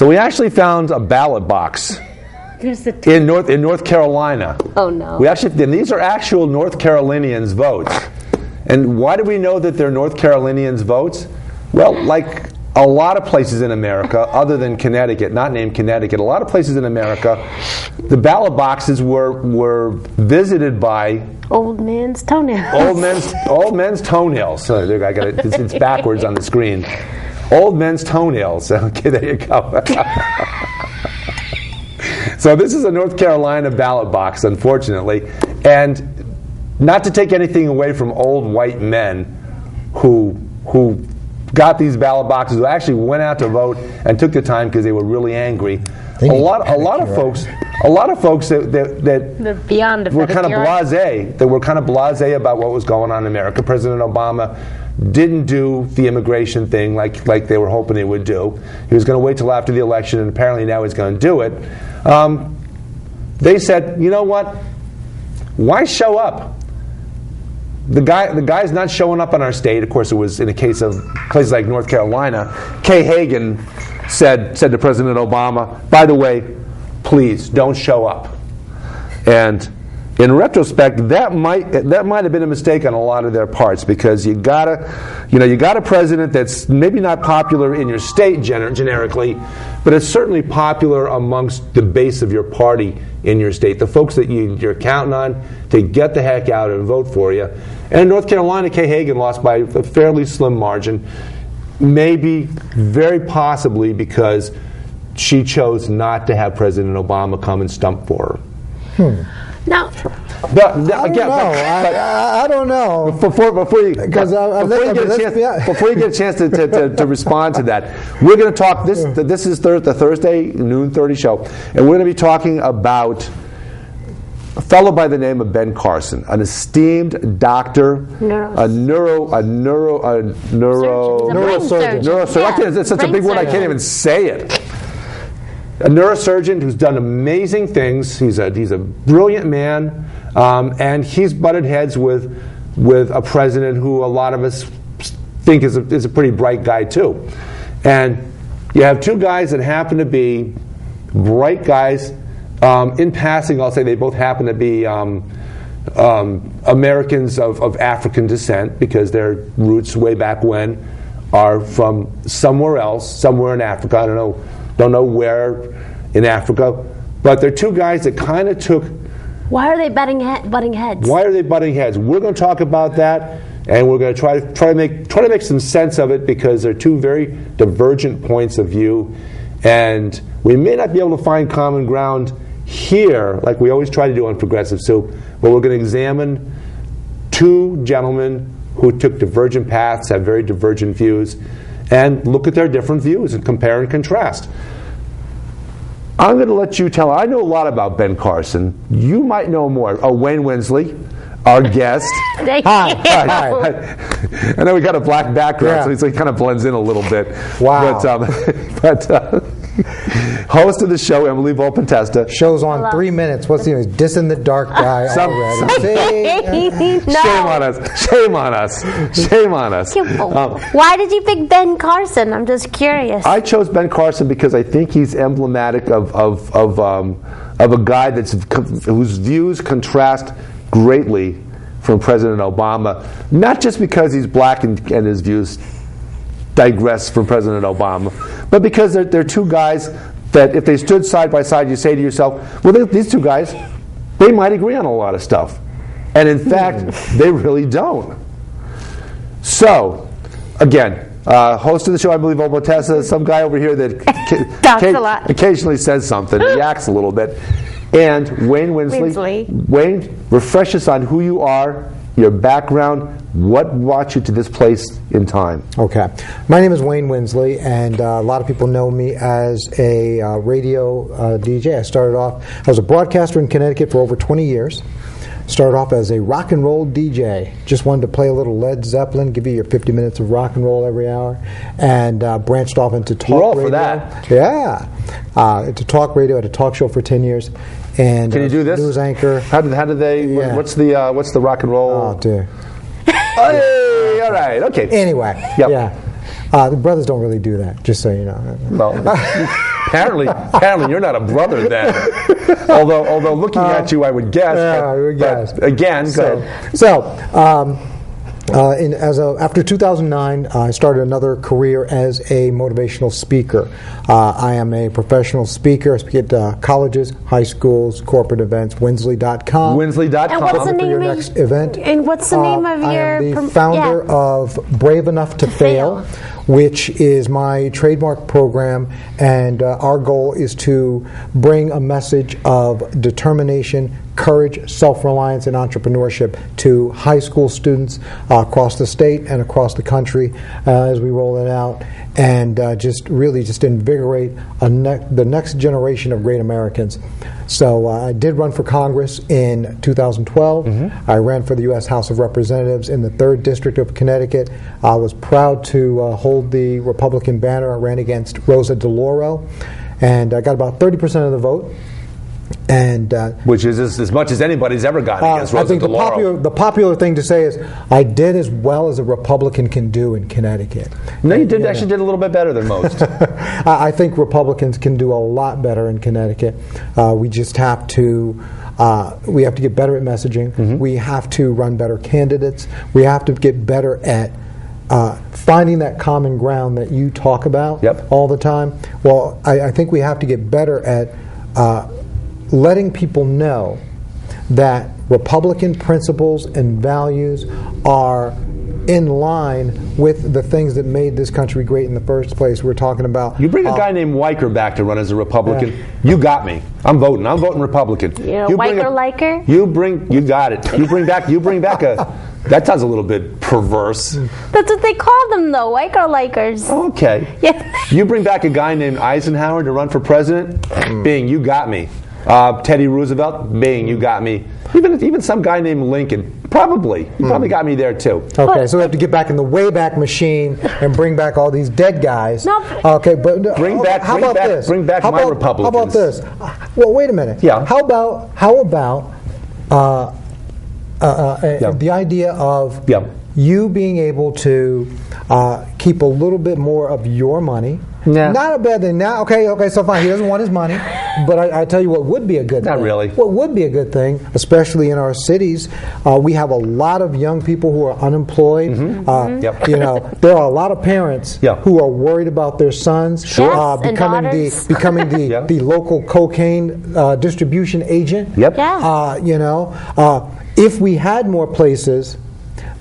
So we actually found a ballot box in North Carolina. Oh no! And these are actual North Carolinians' votes. And why do we know that they're North Carolinians' votes? Well, like a lot of places in America, other than Connecticut, not named Connecticut, a lot of places in America, the ballot boxes were visited by old man's toenails. Old men's toenails. So I got it's backwards on the screen. Old men's toenails. Okay, there you go. So this is a North Carolina ballot box, unfortunately, and not to take anything away from old white men who got these ballot boxes, who actually went out to vote and took the time because they were really angry. A lot of folks that beyond were kind of blasé about what was going on in America. President Obama didn't do the immigration thing like they were hoping he would do. He was going to wait till after the election, and apparently now he's going to do it. They said, you know what? Why show up? The guy's not showing up in our state. Of course, it was in a case of places like North Carolina. Kay Hagan said to President Obama, by the way, please don't show up. And in retrospect, that might have been a mistake on a lot of their parts, because you got a president that's maybe not popular in your state generically, but it's certainly popular amongst the base of your party in your state, the folks that you're counting on to get the heck out and vote for you. And in North Carolina, Kay Hagan lost by a fairly slim margin, maybe, very possibly, because she chose not to have President Obama come and stump for her. Now, I don't know. Before you get a chance to respond to that, we're going to talk. This is the Thursday noon 30 show, and we're going to be talking about a fellow by the name of Ben Carson, an esteemed doctor, a neurosurgeon. It's such a big word I can't even say it. A neurosurgeon who's done amazing things. He's a brilliant man, and he's butted heads with a president who a lot of us think is a pretty bright guy too. And you have two guys that happen to be bright guys. In passing, I'll say they both happen to be Americans of African descent, because their roots way back when are from somewhere else, somewhere in Africa. I don't know where in Africa, but they're two guys that kind of took. Why are they butting heads? Why are they butting heads? We're going to talk about that, and we're going to try to make some sense of it, because they're two very divergent points of view, and we may not be able to find common ground here, like we always try to do on Progressive Soup, but we're going to examine two gentlemen who took divergent paths, have very divergent views, and look at their different views and compare and contrast. I'm going to let you tell. I know a lot about Ben Carson. You might know more. Oh, Wayne Winsley, our guest. Hi. I know we got a black background, so he kind of blends in a little bit. Wow. But host of the show, Emily Volpintesta. Show's on 3 minutes. What's the Diss in the Dark guy already? Shame on us. Why did you pick Ben Carson? I'm just curious. I chose Ben Carson because I think he's emblematic of a guy whose views contrast greatly from President Obama. Not just because he's black and his views digress from President Obama, but because they're two guys that if they stood side by side, you say to yourself, well, these two guys, they might agree on a lot of stuff. And in fact, they really don't. So, again, host of the show, I believe, Volpintesta, some guy over here that talks a lot, occasionally says something, reacts a little bit. And Wayne Winsley. Wayne, refresh us on who you are, your background, what brought you to this place in time. Okay. My name is Wayne Winsley, and a lot of people know me as a radio DJ. I was a broadcaster in Connecticut for over 20 years. Started off as a rock and roll DJ. Just wanted to play a little Led Zeppelin, give you your 50 minutes of rock and roll every hour, and branched off into talk radio. For that. Yeah. Into talk radio, at a talk show for 10 years. And can you do this? News anchor. How do they? Yeah. What's the rock and roll? Oh, dear. Hey, all right, okay. Anyway, yep. Yeah. The brothers don't really do that, just so you know. Well, apparently, you're not a brother then. although looking at you, I would guess. I would guess. Again, after 2009, I started another career as a motivational speaker. I am a professional speaker. I speak at colleges, high schools, corporate events. Winsley.com. Winsley.com. And what's the name your of next event? And what's the name of your? I am the founder of Brave Enough to Fail, which is my trademark program, and our goal is to bring a message of determination, courage, self-reliance, and entrepreneurship to high school students across the state and across the country as we roll it out, and just invigorate the next generation of great Americans. So I did run for Congress in 2012. Mm-hmm. I ran for the U.S. House of Representatives in the 3rd District of Connecticut. I was proud to hold the Republican banner. I ran against Rosa DeLauro, and I got about 30% of the vote. And which is as much as anybody's ever gotten against Rosa I think DeLauro. the popular thing to say is I did as well as a Republican can do in Connecticut. No, you did actually did a little bit better than most. I think Republicans can do a lot better in Connecticut. We just have to get better at messaging. Mm-hmm. We have to run better candidates. We have to get better at finding that common ground that you talk about all the time. Well, I think we have to get better at letting people know that Republican principles and values are in line with the things that made this country great in the first place. We're talking about... You bring a guy named Weicker back to run as a Republican, you got me. I'm voting Republican. Weicker-liker? You got it. You bring back a... That sounds a little bit perverse. That's what they call them, though, Weicker-likers. Okay. Yeah. You bring back a guy named Eisenhower to run for president, Bing, you got me. Teddy Roosevelt, Bing, you got me. Even some guy named Lincoln, probably. You probably got me there, too. Okay, so we have to get back in the Wayback Machine and bring back all these dead guys. No. Okay, but bring back my Republicans. How about this? Well, wait a minute. Yeah. How about the idea of you being able to keep a little bit more of your money? Yeah. Not a bad thing. Now, okay, so fine. He doesn't want his money, but I tell you what would be a good thing. Not really. What would be a good thing, especially in our cities, we have a lot of young people who are unemployed. Mm-hmm. You know, there are a lot of parents who are worried about their sons becoming the local cocaine distribution agent. Yep. If we had more places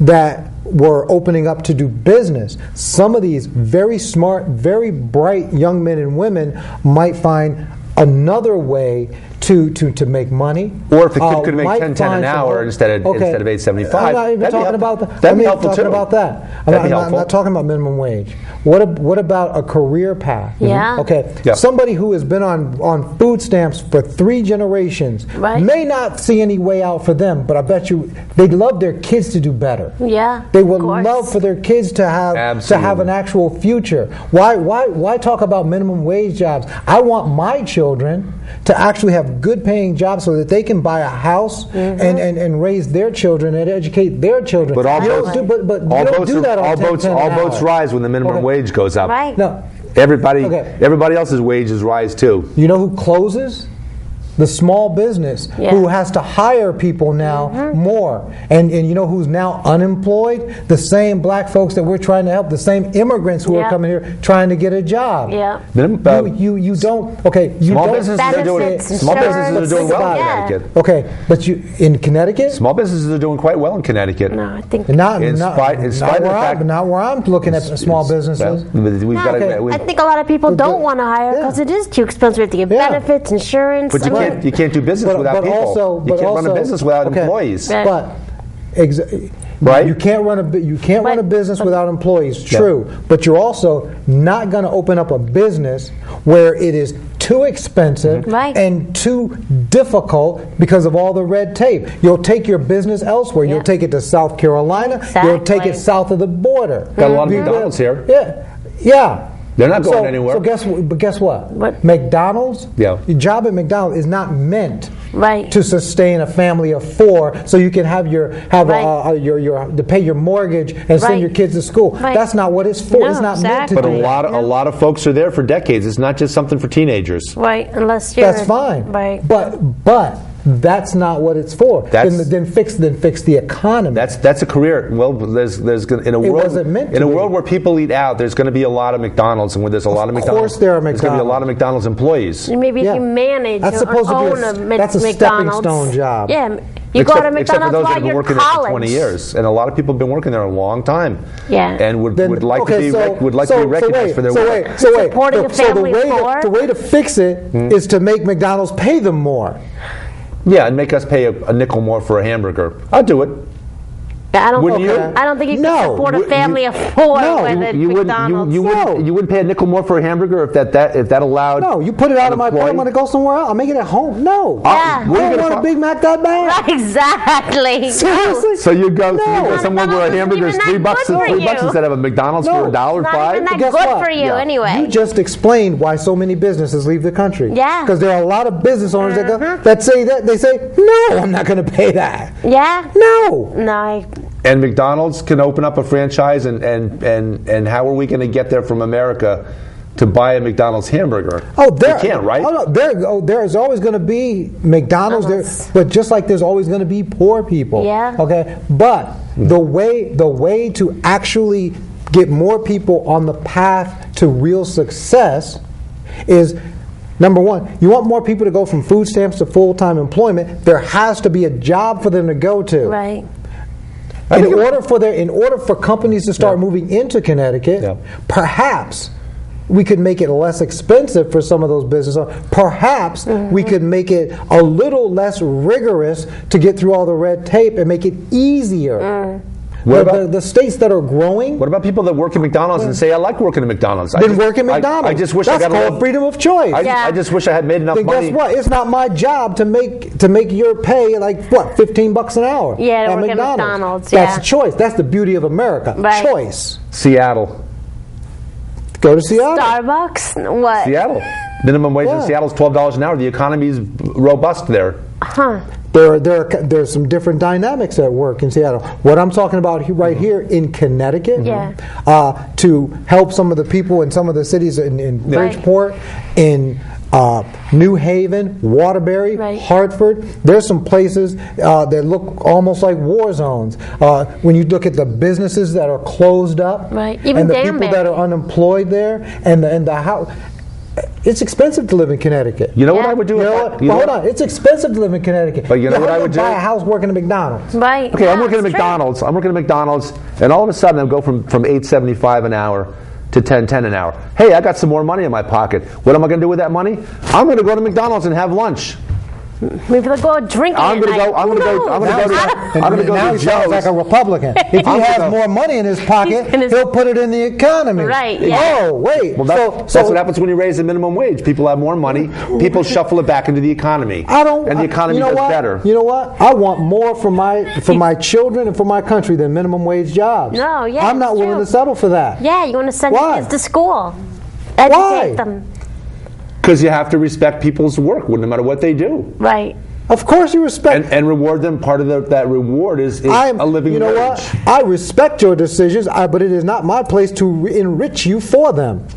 that were opening up to do business, some of these very smart, very bright young men and women might find another way to make money. Or if the kid could make $10 an hour instead of $8.75. I'm not even talking about that. That'd be helpful too. I'm not talking about minimum wage. What about a career path? Yeah. Okay. Yeah. Somebody who has been on food stamps for 3 generations may not see any way out for them, but I bet you they'd love their kids to do better. Yeah. They would love for their kids to have an actual future. Why talk about minimum wage jobs? I want my children to actually have good paying jobs so that they can buy a house and raise their children and educate their children. But all boats rise when the minimum wage goes up. Right. No. Everybody else's wages rise too. You know who closes? The small business who has to hire people now more. And you know who's now unemployed? The same black folks that we're trying to help, the same immigrants who are coming here trying to get a job. Yeah. You don't small businesses are doing well in Connecticut. Okay, but in Connecticut? Small businesses are doing quite well in Connecticut. No, I think not where I'm looking at small businesses. I think a lot of people don't want to hire because it is too expensive. We have to get benefits, insurance. But you can't do business without people. You can't run a business without employees. But you can't run a business without employees. True, but you're also not going to open up a business where it is too expensive and too difficult because of all the red tape. You'll take your business elsewhere. You'll take it to South Carolina. You'll take it south of the border. Got a lot of McDonald's here. Yeah. They're not going anywhere. So guess what? What? McDonald's. Yeah. Your job at McDonald's is not meant Right. to sustain a family of 4, so you can have to pay your mortgage and send your kids to school. Right. That's not what it's for. No, it's not meant to But do a that. lot of folks are there for decades. It's not just something for teenagers. Right, unless you're... That's fine. Right. But that's not what it's for. Then fix the economy. That's a career. Well, there's in a world wasn't meant to in a be. world where people eat out, there's going to be a lot of McDonald's, and where there's a lot of McDonald's, course there are there's going to be a McDonald's. lot of McDonald's employees. Maybe if you manage That's or supposed to be own that's a stepping McDonald's. stone job. Yeah, you go to Except for McDonald's those that while have been you're working there for college. 20 years, and a lot of people have been working there a long time. Yeah. And would like to be recognized for their work. So wait. Supporting a family of 4? The way to fix it is to make McDonald's pay them more. Yeah, and make us pay a nickel more for a hamburger. I'll do it. I don't Wouldn't you? I don't think you No. can support a Would- family of 4 No. with a You McDonald's. wouldn't pay a nickel more for a hamburger if that allowed. No, you put it out of my pocket. I'm going to go somewhere else. I'll make it at home. No. Yeah. I don't want a Big Mac that bad. Right, exactly. Seriously? So you go No. somewhere where a McDonald's hamburger is isn't $3 even that good for you. instead of a McDonald's No. for $1.05. Not even that Guess good what? for you Yeah. anyway. You just explained why so many businesses leave the country. Yeah. Because there are a lot of business owners that say that. They say, no, I'm not going to pay that. Yeah? No. No, And McDonald's can open up a franchise, and how are we going to get there from America to buy a McDonald's hamburger? Oh, they can't, right? Oh, no, there's always going to be McDonald's there, but just like there's always going to be poor people. Yeah. Okay. But the way to actually get more people on the path to real success is, number one, you want more people to go from food stamps to full-time employment. There has to be a job for them to go to. right. In order for companies to start moving into Connecticut, perhaps we could make it less expensive for some of those businesses. Perhaps we could make it a little less rigorous to get through all the red tape and make it easier. The states that are growing. What about people that work at McDonald's and say, I like working at McDonald's? Been working at McDonald's. I just wish That's I got called freedom of choice. I just wish I had made enough Then money. guess what? It's not my job to make your pay like what, $15 an hour. Yeah, to at work at McDonald's. McDonald's, That's yeah. choice. That's the beauty of America. Right. Choice. Seattle. Go to Seattle. Starbucks? What? Seattle. Minimum wage in Yeah. Seattle's $12 an hour. The economy's robust there. Huh. There's some different dynamics at work in Seattle. What I'm talking about right here in Connecticut, to help some of the people in some of the cities in Bridgeport, in New Haven, Waterbury, Hartford. There's some places that look almost like war zones. When you look at the businesses that are closed up, Even and the people that are unemployed there, and the house. It's expensive to live in Connecticut. You know what I would do? Hold on. It's expensive to live in Connecticut. But you know what I would do? Buy a house working at McDonald's. Right. Okay, Yeah, I'm working at it's McDonald's. I'm working at McDonald's, and all of a sudden I go from $8.75 an hour to $10.10 an hour. Hey, I got some more money in my pocket. What am I going to do with that money? I'm going to go to McDonald's and have lunch. Maybe they'll go drinking. I'm going to go. I'm going to go. I'm going to go Now to he sounds like Joe's. a Republican. If he has more money in his pocket, he'll put it in the economy. Right, yeah. Oh, wait. Well, that's what happens when you raise the minimum wage. People have more money. People shuffle it back into the economy. And the economy does better. You know what? I want more for my children and for my country than minimum wage jobs. No, yeah, I'm not it's willing true. to settle for that. Yeah, you want to send Why? your kids to school. Educate Why? them. Because you have to respect people's work, no matter what they do. Right. Of course you respect. And reward them. Part of that reward is a living wage. You know what? I respect your decisions, but it is not my place to enrich you for them.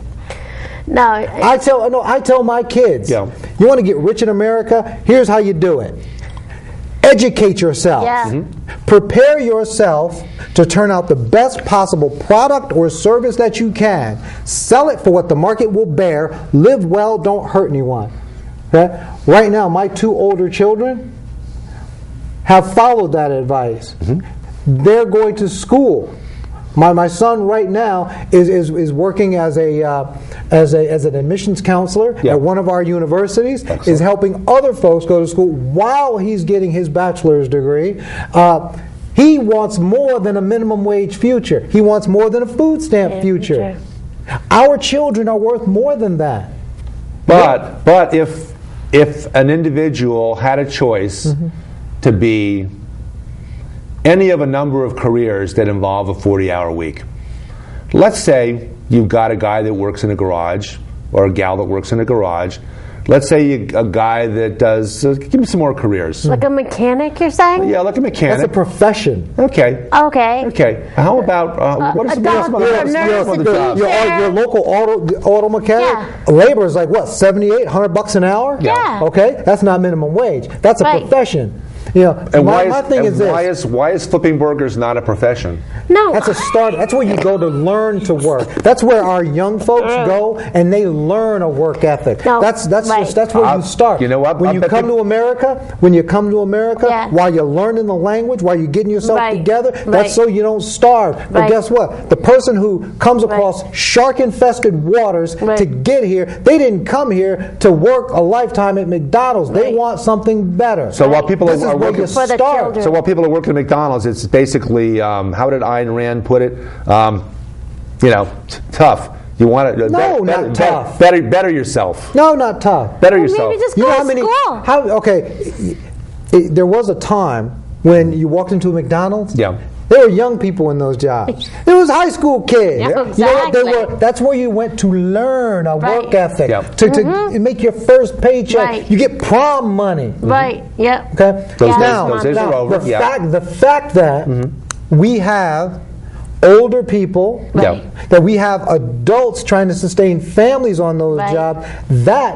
No. I tell my kids, you want to get rich in America? Here's how you do it. Educate yourself. Yeah. Prepare yourself to turn out the best possible product or service that you can. Sell it for what the market will bear. Live well, don't hurt anyone. Okay? Right now, my 2 older children have followed that advice. They're going to school. My son right now is working as an admissions counselor at one of our universities. Excellent. Is helping other folks go to school while he's getting his bachelor's degree. He wants more than a minimum wage future. He wants more than a food stamp future. Our children are worth more than that. But if an individual had a choice to be any of a number of careers that involve a 40-hour week, let's say you've got a guy that works in a garage or a gal that works in a garage. Let's say a guy that does, give me some more careers. Like a mechanic, you're saying? Yeah, like a mechanic. That's a profession. Okay. Okay. How about, what are some other jobs? Your local auto mechanic, Yeah. labor is like what, $78, $100 an hour? Yeah. Okay, that's not minimum wage. That's a profession. And my thing is this. Why is flipping burgers not a profession? No. That's a start. That's where you go to learn to work. That's where our young folks go, and they learn a work ethic. No, that's right. where you start. You know what? When you come to America, Yeah. while you're learning the language, while you're getting yourself Right. together, Right. that's so you don't starve. But Right. guess what? The person who comes across shark-infested waters Right. to get here, they didn't come here to work a lifetime at McDonald's. They Right. want something better. So while people This is are where working you For the start. children. So while people are working at McDonald's, it's basically, how did Ayn Rand put it? Tough. You want to not tough. Better yourself. No, not tough. Better yourself. Maybe just You go know to how many? school. There was a time when you walked into a McDonald's. Yeah. There were young people in those jobs. There was high school kids. Yeah, You know what? exactly. That's where you went to learn a Right. work ethic, Yeah. to make your first paycheck. Right. You get prom money. Right. Yep. Okay. Those days are over. The fact that we have older people, Right. that we have adults trying to sustain families on those Right. jobs, that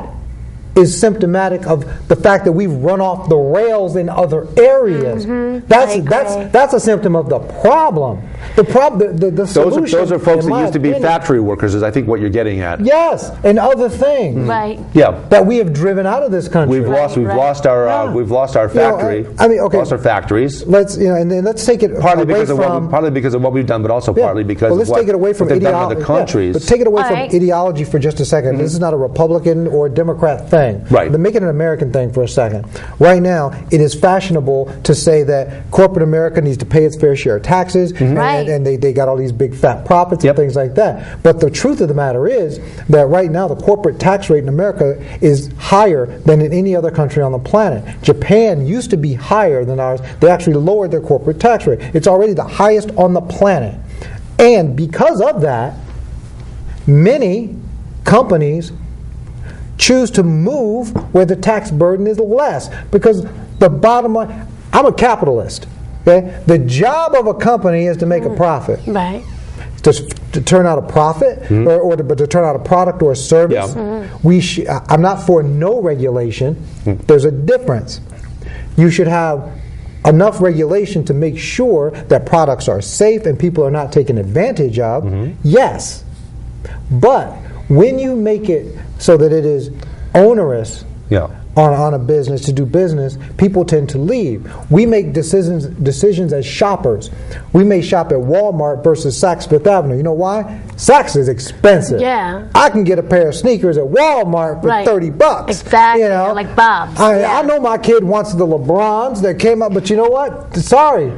is symptomatic of the fact that we've run off the rails in other areas. That's a symptom of the problem. The solution. Those are folks in that my used to be opinion, factory workers, is I think what you're getting at. Yes, and other things. Right. Yeah. That we have driven out of this country. We've lost our You know, factory. I mean, okay. Lost our factories. Let's and then let's take it Partly away because of what we've done, but also partly because let's of take it away from what they've done in ideology. other countries. But take it away All from right. ideology for just a second. This is not a Republican or a Democrat thing. Right. But make it an American thing for a second. Right now, it is fashionable to say that corporate America needs to pay its fair share of taxes, Right. and they got all these big fat profits Yep. and things like that. But the truth of the matter is that right now the corporate tax rate in America is higher than in any other country on the planet. Japan used to be higher than ours. They actually lowered their corporate tax rate. It's already the highest on the planet. And because of that, many companies choose to move where the tax burden is less, because the bottom line, I'm a capitalist. Okay? The job of a company is to make a profit. Right. To turn out a profit, or to turn out a product or a service. Yeah. I'm not for no regulation. There's a difference. You should have enough regulation to make sure that products are safe and people are not taken advantage of. Yes. But when you make it so that it is onerous on a business to do business, people tend to leave. We make decisions as shoppers. We may shop at Walmart versus Saks Fifth Avenue. You know why? Saks is expensive. Yeah. I can get a pair of sneakers at Walmart for Right. $30. Exactly. You know? Like Bob's. I know my kid wants the LeBrons that came up, but you know what? Sorry.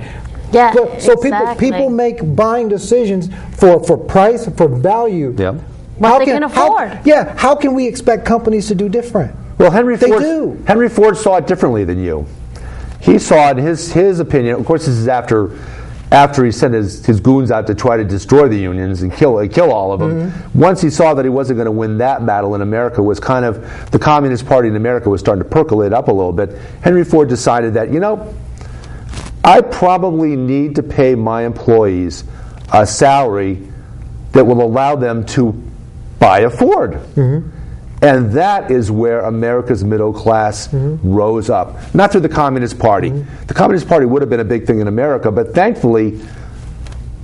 Yeah. So exactly. people make buying decisions for price, for value. Yeah. What they can afford. How can we expect companies to do different? Well, Henry Ford saw it differently than you. He saw it, his opinion, of course this is after he sent his goons out to try to destroy the unions and kill all of them. Once he saw that he wasn't going to win that battle in America, was kind of, the Communist Party in America was starting to percolate up a little bit, Henry Ford decided that, I probably need to pay my employees a salary that will allow them to buy a Ford. And that is where America's middle class rose up. Not through the Communist Party. The Communist Party would have been a big thing in America, but thankfully,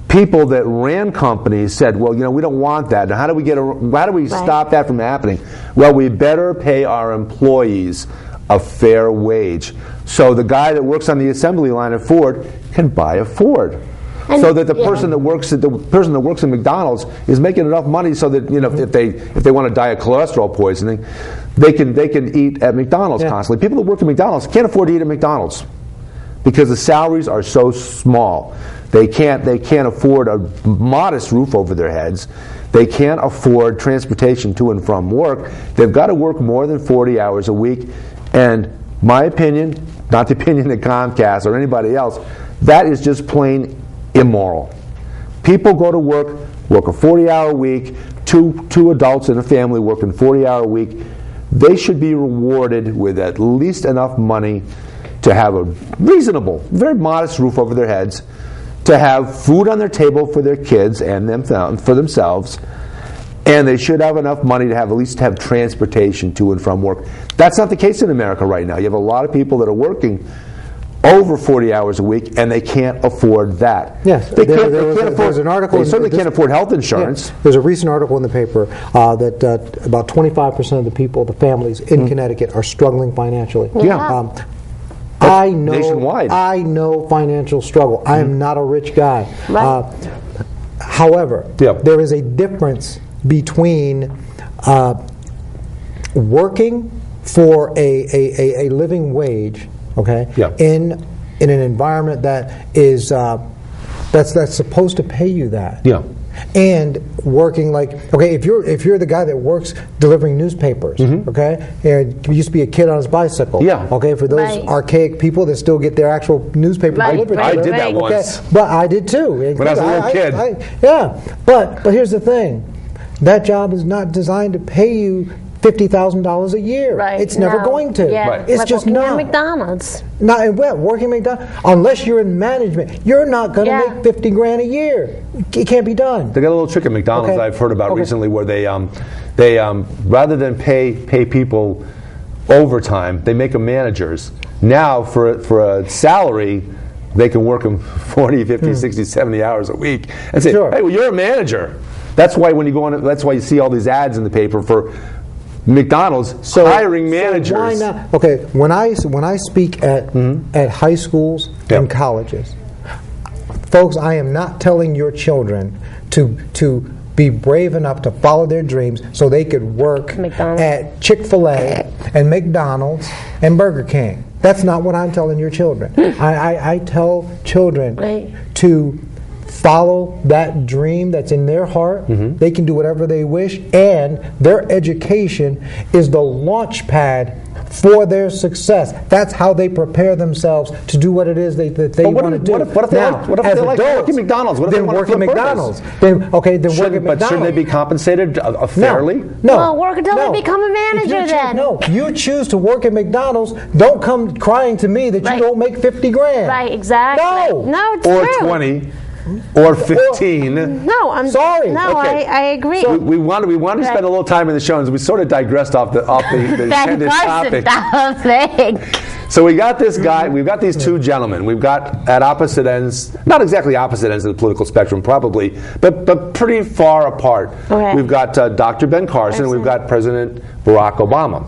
people that ran companies said, well, we don't want that. Now, how do we stop that from happening? Well, we better pay our employees a fair wage. So the guy that works on the assembly line at Ford can buy a Ford. So that the person that works at McDonald's is making enough money so that if they want to die of cholesterol poisoning, they can eat at McDonald's constantly. People that work at McDonald's can't afford to eat at McDonald's because the salaries are so small. They can't afford a modest roof over their heads. They can't afford transportation to and from work. They've got to work more than 40 hours a week. And my opinion, not the opinion of Comcast or anybody else, that is just plain immoral. People go to work work a 40-hour week, two adults in a family working 40-hour week, they should be rewarded with at least enough money to have a reasonable, very modest roof over their heads, to have food on their table for their kids and for themselves, and they should have enough money to have at least have transportation to and from work. That's not the case in America right now. You have a lot of people that are working over 40 hours a week, and they can't afford that. Yes, they can't afford health insurance. Yeah, there's a recent article in the paper that about 25% of the people, the families in Connecticut, are struggling financially. Yeah. I know nationwide. I know financial struggle. I am not a rich guy. Right. However, there is a difference between working for a living wage, okay, in an environment that is that's supposed to pay you that. Yeah. And working if you're the guy that works delivering newspapers, okay, and you used to be a kid on his bicycle, okay, for those archaic people that still get their actual newspaper delivered. I did that once. But I did too. When I was a little kid. But here's the thing, that job is not designed to pay you $50,000 a year. Right. It's never going to. Yeah. Right. It's just not. McDonald's. Not working McDonald's. Unless you're in management, you're not going to make $50,000 a year. It can't be done. They got a little trick at McDonald's I've heard about recently, where they rather than pay people overtime, they make them managers. Now for a salary, they can work them 40, 50, 60, 70 hours a week and say, hey, well, you're a manager. That's why when you go on, that's why you see all these ads in the paper for McDonald's hiring managers. So why not? Okay, when I speak at high schools and colleges, folks, I am not telling your children to be brave enough to follow their dreams so they could work at Chick-fil-A and McDonald's and Burger King. That's not what I'm telling your children. I tell children to follow that dream that's in their heart. They can do whatever they wish, and their education is the launch pad for their success. That's how they prepare themselves to do what it is that they want to do. What if they like working McDonald's? What if they want to McDonald's? Then work at McDonald's. But shouldn't they be compensated fairly? No. Well, work until they become a manager then. No, you choose to work at McDonald's. Don't come crying to me that you don't make $50,000. Right, exactly. No, it's or true. 20. Or 15. No, I'm sorry. No, okay. I agree. So we want to spend a little time in the show, and we sort of digressed off the intended topic. So we got this guy. We've got these two gentlemen. We've got at opposite ends, not exactly opposite ends of the political spectrum, probably, but pretty far apart. Okay. We've got Dr. Ben Carson, and we've got President Barack Obama.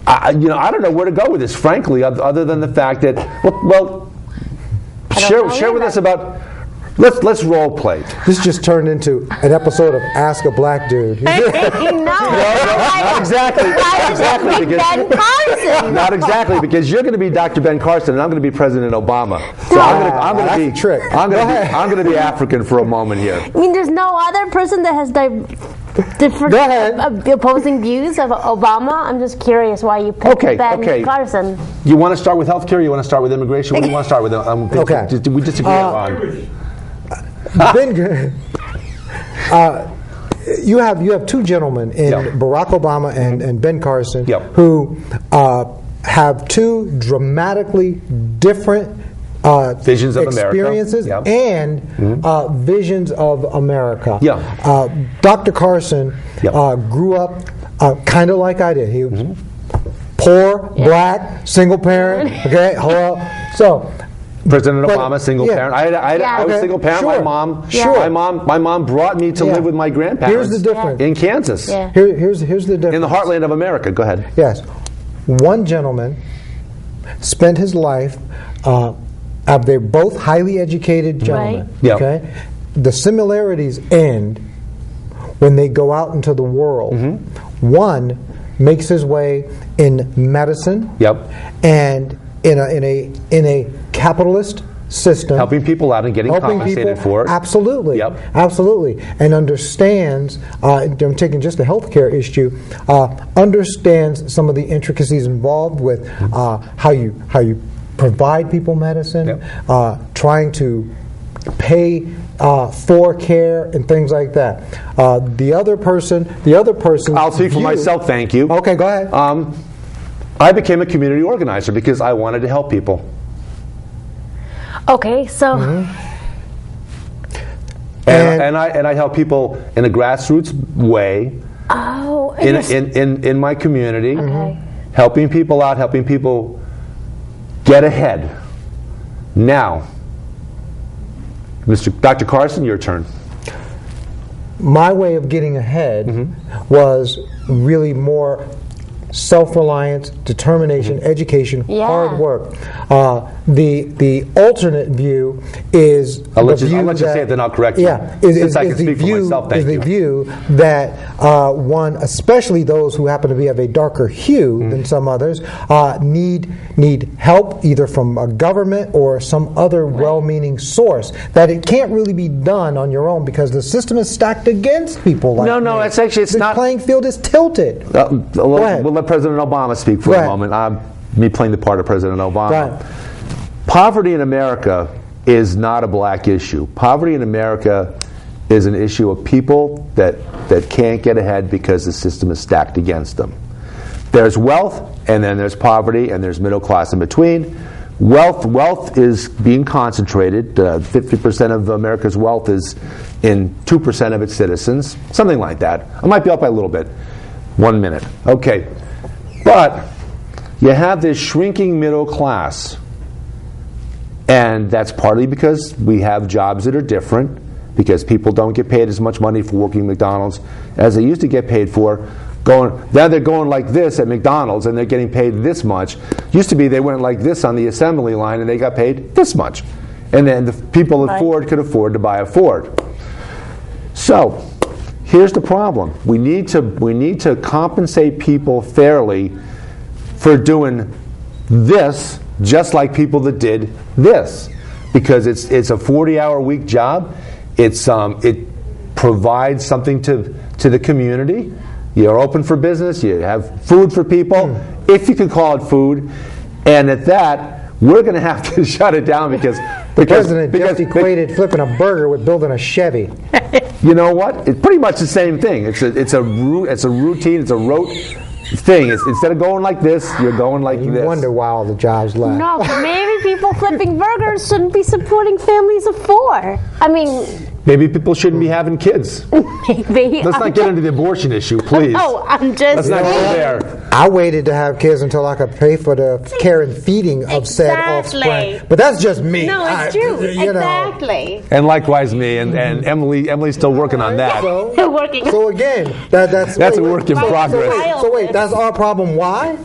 I don't know where to go with this, frankly, other than the fact that, well, share with us about. Let's role play. This just turned into an episode of Ask a Black Dude. No, not exactly. Ben Carson. Not exactly, because you're going to be Dr. Ben Carson, and I'm going to be President Obama. So I'm going to be African for a moment here. I mean, there's no other person that has different opposing views of Obama. I'm just curious why you picked Ben Carson. You want to start with healthcare? Or you want to start with immigration? What do you want to start with? Okay. We disagree on. You have two gentlemen in Barack Obama and Ben Carson who have two dramatically different visions of experiences and visions of America. Dr. Carson grew up kind of like I did. He was poor, black, single parent. Okay, so. President Obama, single parent. I was single parent. My mom brought me to live with my grandparents. Here's the difference in Kansas. Here's the difference in the heartland of America. Go ahead. Yes, one gentleman spent his life. They're both highly educated gentlemen. Right. Okay, the similarities end when they go out into the world. One makes his way in medicine. And in a capitalist system, helping people out and getting compensated for it. Absolutely, absolutely, and understands. I'm taking just the healthcare issue. Understands some of the intricacies involved with how you provide people medicine, trying to pay for care and things like that. The other person. I'll speak for myself. Thank you. Okay, go ahead. I became a community organizer because I wanted to help people. Okay, so. And I help people in a grassroots way. Oh, in my community, helping people out, helping people get ahead. Now, Dr. Carson, your turn. My way of getting ahead was really more self-reliance, determination, education, hard work. The alternate view is I'll let you say it, then I'll correct you. Yeah, Since I can speak for myself, thank you. The view that one, especially those who happen to be of a darker hue than some others, need help either from a government or some other well-meaning source. That it can't really be done on your own because the system is stacked against people like No, me. it's actually the playing field is tilted. We'll let President Obama speak for a moment. Me playing the part of President Obama. Poverty in America is not a black issue. Poverty in America is an issue of people that can't get ahead because the system is stacked against them. There's wealth, and then there's poverty, and there's middle class in between. Wealth is being concentrated. 50% of America's wealth is in 2% of its citizens, something like that. I might be up by a little bit. 1 minute. Okay. But you have this shrinking middle class. And that's partly because we have jobs that are different, because people don't get paid as much money for working McDonald's as they used to get paid for. Now they're going like this at McDonald's and they're getting paid this much. Used to be they went like this on the assembly line and they got paid this much. And then the people at Ford could afford to buy a Ford. So here's the problem. We need to compensate people fairly for doing this, just like people that did this, because it's a 40-hour week job. It provides something to the community. You're open for business. You have food for people, if you could call it food. And at that, we're going to have to shut it down because the president just equated flipping a burger with building a Chevy. You know what? It's pretty much the same thing. It's a routine. It's a rote thing. Instead of going like this, you're going like this. You wonder why all the jobs left. No, but maybe people flipping burgers shouldn't be supporting families of 4. I mean, maybe people shouldn't be having kids. Maybe. Let's not get into the abortion issue, please. No, I'm just. Let's not go there. I waited to have kids until I could pay for the care and feeding of said offspring. But that's just me. No, it's true. Exactly. And likewise me, and Emily's still working on that. So again, that's a work in progress. So wait, that's our problem. Why?